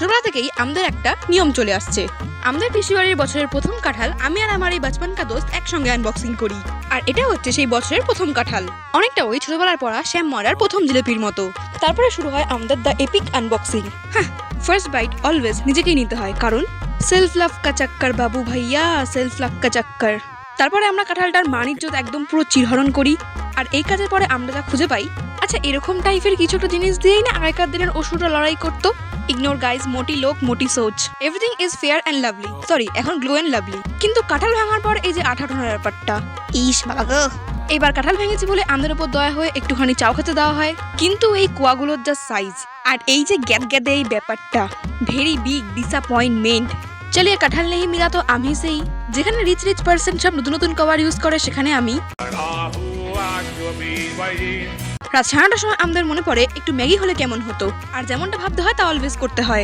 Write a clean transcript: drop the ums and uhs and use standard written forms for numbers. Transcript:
ছোটবেলা থেকেই আমাদের একটা নিয়ম চলে আসছে। আমাদের পিসিবাড়ির বছরের প্রথম কাঁঠাল আমি আর আমার এই বাচপান কা দোস্ত একসঙ্গে আনবক্সিং করি। আর এটা হচ্ছে সেই বছরের প্রথম কাঁঠাল, অনেকটা ওই ছোটবেলার পড়া শ্যাম মরার প্রথম জিলেপির মতো। তারপরে শুরু হয় আমাদের দ্য এপিক আনবক্সিং। হ্যাঁ, ফার্স্ট বাইট অলওয়েজ নিজেকেই নিতে হয়, কারণ সেলফ লাভ কা চাক্কর বাবু ভাইয়া, সেলফ লাভ কা চাক্কর। তারপরে আমরা কাঁঠালটার মানিজ্যত একদম পুরো চিরহরণ করি। আর এই কাজের পরে আমরা যা খুঁজে পাই, আচ্ছা এরকম টাইপের কিছু একটা জিনিস দিয়েই না আগেকার দিনের অসুররা লড়াই করতো। ইগনোর গাইজ, মোটি লোক মোটি সোচ, everything is fair and lovely, sorry এখন গ্লো অ্যান্ড লাভলি। কিন্তু কাঁঠাল ভাঙার পর এই যে আঠা ঠোনার ব্যাপারটা, ইস বাবা গো। এবার কাঁঠাল ভেঙেছি বলে আমাদের উপর দয়া হয়ে একটুখানি চাও খেতে দেওয়া হয়, কিন্তু এই কুয়াগুলোর যা সাইজ আর এই যে গ্যাদ গ্যাদে এই ব্যাপারটা, ভেরি বিগ ডিসঅ্যাপয়েন্টমেন্ট। চলিয়ে কাঁঠাল নেই মিলা তো আমি সেই, যেখানে রিচ রিচ পার্সন সব নতুন নতুন কভার ইউজ করে, সেখানে আমি। রাত 9টার সময় আমাদের মনে পড়ে একটু ম্যাগি হলে কেমন হতো, আর যেমনটা ভাবতে হয় তা অলওয়েজ করতে হয়।